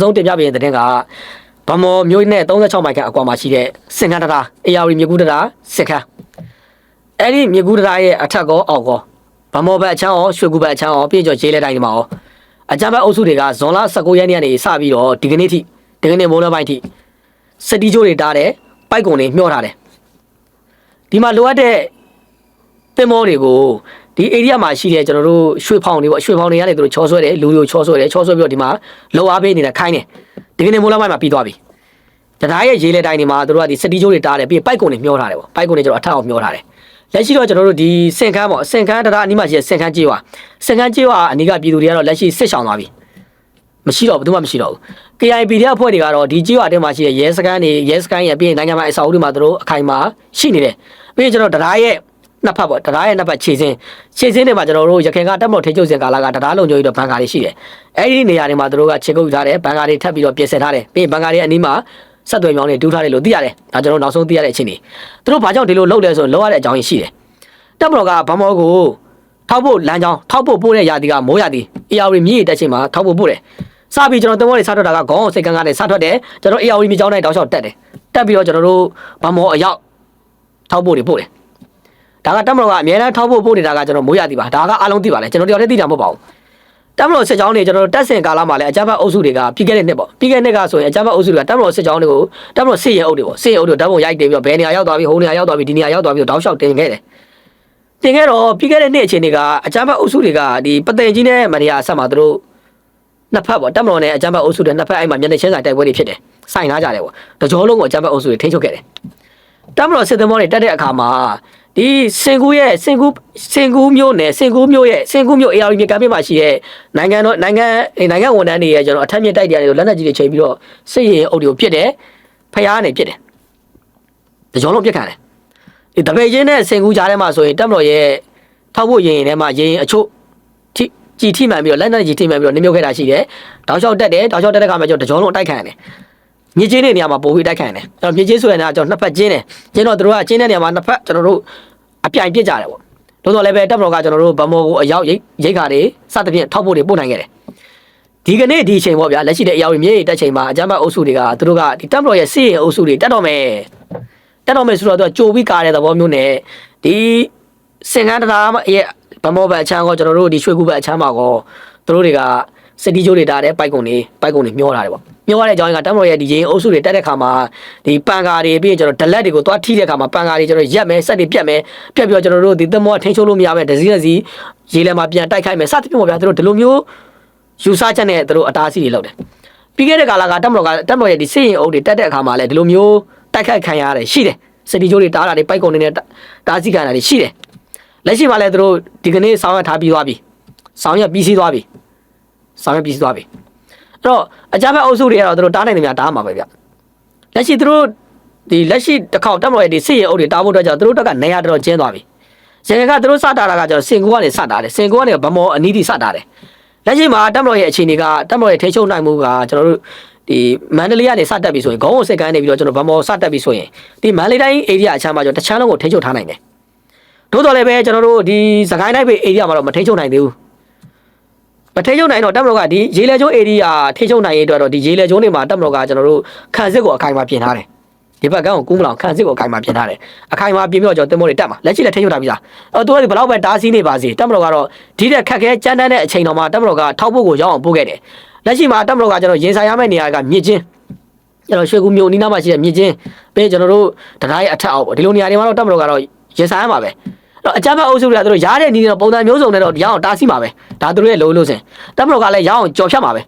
ဆုံးတင်ပြပေးတဲ့တဲ့ကဗမော်မျိုးနဲ့36မိုင်ခန့်အကွာမှာရှိတဲ့စင်ခန်းတရားအေယာဝတီမြေကူးတရားစင်ခန်းအဲ့ဒီမြေကူးတရားရဲ့အထက်ကောအောက်ကောဗမော်ဘက်အချမ်းရောရွှေကူဘက်အချမ်းရောပြည်ကျော်ရေးလဲတိုင်းဒီမှာရောအကြမ်းဖက်အုပ်စုတွေကဇွန်လ19ရက်နေ့ကနေစပြီးတော့ဒီကနေ့ထိဒီကနေ့မိုးလပိုင်းထိစတီဂျိုတွေတားတယ်ပိုက်ကုံတွေမျှောထားတယ်ဒီမှာလိုအပ်တဲ့တင်မောတွေကိုဒီ area မှာရှိတဲ့ကျွန်တော်တို့ရွှေဖောင်တွေပေါ့ရွှေဖောင်တွေကနေသူတို့ချောဆွဲတယ်လူတွေကိုချောဆွဲတယ်ချောဆွဲပြီးတော့ဒီမှာလောအားပေးနေတာခိုင်းတယ်ဒီကနေ့မိုးလပိုင်းမှာပြီးသွားပြီတရားရဲ့ရေးလဲတိုင်းတွေမှာသူတို့ကဒီစတီဂျိုတွေတားတယ်ပြီးပိုက်ကုံတွေမျှောထားတယ်ပေါ့ပိုက်ကုံတွေကျွန်တော်အထက်အောင်မျှောထားတယ်လက်ရှိတော့ကျွန်တော်တို့ဒီစင်ခန်းပေါ့စင်ခန်းတရားအနီးမှာရှိတဲ့စင်ခန်းကြေးဝါစင်ခန်းကြေးဝါအနီးကပြည်သူတွေကတော့လက်ရှိစစ်ဆောင်သွားပြီမရှိတော့ဘူးမရှိတော့ဘူး KIP တဲ့အဖွဲ့တွေကတော့ဒီကြေးဝါတဲမှာရှိတဲ့ရဲစခန်းတွေရဲစခန်းရဲ့ပြီးရင်နိုင်ငံမှာအဆောက်အဦတွေမှာသူတို့အခိုင်အမာရှိနေတယ်ပြီးရင်ကျွန်တော်တရားရဲ့နှစ်ဖက်ပေါ့တရားရဲ့နှစ်ဖက်ခြေစင်းတွေမှာကျွန်တော်တို့ရခိုင်ကတက်မလို့ထိချုပ်စင်ကာလာကတရားလုံခြုံရေးတော့ဘန်ကာတွေရှိတယ်အဲ့ဒီနေရာတွေမှာသူတို့ကခြေကုပ်ထားတယ်ဘန်ကာတွေထပ်ပြီးတော့ပြင်ဆင်ထားတယ်ပြီးရင်ဘန်ကာတွေအနီးမှာဆက်သွယ်မြောင်းတွေတူးထားတယ်လို့သိရတယ်ဒါကျွန်တော်နောက်ဆုံးသိရတဲ့အချင်းတွေသူတို့ဘာကြောင့်ဒီလိုလုပ်လဲဆိုတော့လောက်ရတဲ့အကြောင်းရင်းရှိတယ်တက်မလို့ကဗမောကိုထောက်ဖို့လမ်းကြောင်းထောက်ဖို့ပို့တဲ့ယာတီကမိုးယာတီအေယာဝတီမြည်တက်ချင်းမှာထောက်ဖို့ပို့တယ်စပြီးကျွန်တော်တင်မောတွေစထွက်တာကခေါင်းအောင်စိတ်ကန်းကနေစထွက်တယ်ကျွန်တော်အေယာဝတီမြေကြောင်းတိုင်းတောက်လျှောက်တက်တယ်တက်ပြီးတော့ကျွန်တော်တို့ဗမောအရောက်ထောက်ဖို့တွေပို့တယ်ဒါကတက်မလို့ကအများအားထောက်ဖို့ပို့နေတာကကျွန်တော်မိုးယာတီပါဒါကအားလုံးသိပါလေကျွန်တော်တယောက်တည်းသိတာမဟုတ်ပါဘူးတက်မလို့စစ်ကြောင်းတွေကျွန်တော်တို့တက်စင်ကာလာမှာလည်းအကြမ်းဖက်အုပ်စုတွေကပြီးခဲ့တဲ့နှစ်ပေါ့ပြီးခဲ့တဲ့နှစ်ကဆိုရင်အကြမ်းဖက်အုပ်စုတွေကတက်မလို့စစ်ကြောင်းတွေကိုတက်မလို့စစ်ရဲအုပ်တွေပေါ့စစ်ရဲအုပ်တွေဓာတ်ပုံရိုက်တင်ပြီးတော့ဘယ်နေရာရောက်သွားပြီဟိုနေရာရောက်သွားပြီဒီနေရာရောက်သွားပြီတောက်လျှောက်တင်ခဲ့တယ်တင်ခဲ့တော့ပြီးခဲ့တဲ့နှစ်အချိန်တွေကအကြမ်းဖက်အုပ်စုတွေကဒီပသိမ်ကြီးနဲ့မနီယာအဆက်မှာသူတို့နှစ်ဖက်ပေါ့တက်မလို့နဲ့အကြမ်းဖက်အုပ်စုတွေနှစ်ဖက်အဲ့မှာမျက်နှာချင်းဆိုင်တိုက်ပွဲတွေဖြစ်တယ်စိုင်ထားကြတယ်ပေါ့တကြောလုံးကိုအကြမ်းဖက်အုပ်စုတွေထိန်းချုပ်ခဲ့တယ်တက်မလို့စစ်သမောတွေတက်တဲ့အခါမှာဒီစင်ကူမျိုးနဲ့စင်ကူမျိုး AR မြေကမ်းပြမှာရှိတဲ့နိုင်ငံဝန်ထမ်းတွေရဲ့ကျွန်တော်အထက်မြင့်တိုက်တရားတွေလက်နက်ကြီးတွေချိန်ပြီးတော့စစ်ရင်အုပ်တွေကိုပြစ်တယ်ဖျားနေပြစ်တယ်တကြောလုံးပြစ်ခံတယ်ဒီတပည့်ချင်းနဲ့စင်ကူကြားထဲမှာဆိုရင်တက်မလို့ရဲ့ထောက်ဖို့ရင်ထဲမှာရင်အချို့ကြည်ထိမှန်ပြီးတော့လက်နက်ကြီးထိမှန်ပြီးတော့နမြုပ်ခဲ့တာရှိတယ်တောက်လျှောက်တက်တဲ့ခါမှာကျွန်တော်တကြောလုံးတိုက်ခံရတယ်မြေချင်းတဲ့နေရာမှာပို့ပြီးတိုက်ခံတယ်အဲ့တော့မြေချင်းဆိုရင်ကျွန်တော်နှစ်ဖက်ချင်းတယ်ချင်းတော့တို့ကချင်းတဲ့နေရာမှာနှစ်ဖက်ကျွန်တော်တို့အပြိုင်ပြစ်ကြတယ်ပေါ့တိုးတော်လည်းပဲတက်မတော်ကကျွန်တော်တို့ဗမောကိုအရောက်ရိတ်ခါတွေစသဖြင့်ထောက်ဖို့တွေပို့နိုင်ခဲ့တယ်ဒီကနေ့ဒီအချိန်ပေါ့ဗျာလက်ရှိတဲ့အရာမြေတက်ချိန်မှာအကြမ်းဖက်အုပ်စုတွေကသူတို့ကဒီတက်မတော်ရဲ့စစ်ရင်အုပ်စုတွေတက်တော့မယ်ဆိုတော့သူကကြိုပြီးကားတဲ့သဘောမျိုးနဲ့ဒီစင်ကန်းတရားရဲ့ဗမောဘက်အချမ်းကိုကျွန်တော်တို့ဒီရွှေကူဘက်အချမ်းမှာကိုသူတို့တွေကစတီဂျိုတွေတားတဲ့ပိုက်ကုံတွေမျောထားတယ်ပေါ့မျောရတဲ့အကြောင်းကတက်မတော်ရဲ့ဒီရင်အုပ်စုတွေတက်တဲ့ခါမှာဒီပန်ကာတွေပြီးရင်ကျွန်တော်ဒလက်တွေကိုသွားထိတဲ့ခါမှာပန်ကာတွေကျွန်တော်ရက်မယ်စက်တွေပြတ်မယ်ပြတ်ပြီးတော့ကျွန်တော်တို့ဒီသမောထိန်းချုပ်လို့မရမယ်ဒစီရေးလဲမှာပြန်တိုက်ခိုက်မယ်စသဖြင့်ပေါ့ဗျာသူတို့ဒီလိုမျိုးယူဆချက်နဲ့သူတို့အတားအဆီးတွေလုပ်တယ်ပြီးခဲ့တဲ့ကာလကတက်မတော်ရဲ့ဒီစစ်ရင်အုပ်တွေတက်တဲ့အခါမှာလည်းဒီလိုမျိုးတိုက်ခိုက်ခံရတယ်ရှိတယ်စတီဂျိုတွေတားတာတွေပိုက်ကုံတွေနဲ့တားဆီးခံတာတွေရှိတယ်လက်ရှိမှာလည်းသူတို့ဒီကနေ့ဆောင်ရွက်ထားပြီးသွားပြီဆောင်ရွက်ပြီးစီးသွားပြီအဲ့တော့အကြမ်းဖက်အုပ်စုတွေကတော့သူတို့တားနိုင်တယ်များတားမှာပဲဗျလက်ရှိသူတို့ဒီလက်ရှိတစ်ခေါက်တက်မလို့ဒီစစ်ရဲအုပ်တွေတားဖို့အတွက်ကြောင့်သူတို့တက်ကနေရာတော်ကျင်းသွားပြီရန်ကသူတို့စတာတာကကျတော့စင်ကူကနေစတာတယ်စင်ကူကနေဗမောအနီးထိစတာတယ်လက်ရှိမှာတက်မလို့ရဲ့အခြေအနေကတက်မလို့ရဲ့ထိချုပ်နိုင်မှုကကျွန်တော်တို့ဒီမန္တလေးကနေစတက်ပြီဆိုရင်ခေါင်းကိုစိတ်ကန်းနေပြီးတော့ကျွန်တော်ဗမောစတက်ပြီဆိုရင်ဒီမန္တလေးတိုင်း area အချမ်းမှာကျွန်တော်တချမ်းလုံးကိုထိချုပ်ထားနိုင်တယ်တိုးတော်လည်းပဲကျွန်တော်တို့ဒီစကိုင်းတိုင်းပဲ area မှာတော့မထိချုပ်နိုင်သေးဘူးမထိချုပ်နိုင်တော့တက်မလို့ကဒီရေလေကျုံး area ထိချုပ်နိုင်ရေးအတွက်တော့ဒီရေလေကျုံးတွေမှာတက်မလို့ကကျွန်တော်တို့ခံစစ်ကိုအခိုင်အမာပြင်ထားတယ်ဒီဘက်ကန်းကိုကူးမလောင်ခံစစ်ကိုအခိုင်အမာပြင်ထားတယ်အခိုင်အမာပြင်ပြီးတော့ကျွန်တော်တင်မိုးတွေတက်မှာလက်ရှိလည်းထိချုပ်ထားပြီလားသူကဘယ်လောက်ပဲတားဆီးနေပါစေတက်မလို့ကတော့ဒီတဲ့ခက်ခဲကြမ်းတမ်းတဲ့အချိန်တော်မှာတက်မလို့ကထောက်ဖို့ကိုရောက်အောင်ပို့ခဲ့တယ်လက်ရှိမှာတက်မလို့ကကျွန်တော်ရင်ဆိုင်ရမယ့်နေရာကမြစ်ချင်းကျွန်တော်ရွှေကူမြို့နီးနားမှာရှိတဲ့မြစ်ချင်းပြီးကျွန်တော်တို့တရားရဲ့အထက်အောက်ပေါ့ဒီလိုနေရာတွေမှာတော့တက်မလို့ကတော့ရင်ဆိုင်ရမှာပဲအကြမ်းဖက်အုပ်စုတွေကသူတို့ရားတဲ့နေတော့ပုံစံမျိုးစုံနဲ့တော့ရအောင်တားဆီးမှာပဲဒါသူတို့ရဲ့လိုလို့စင်တက်မလို့ကလည်းရအောင်ကြော်ဖြတ်မှာပဲ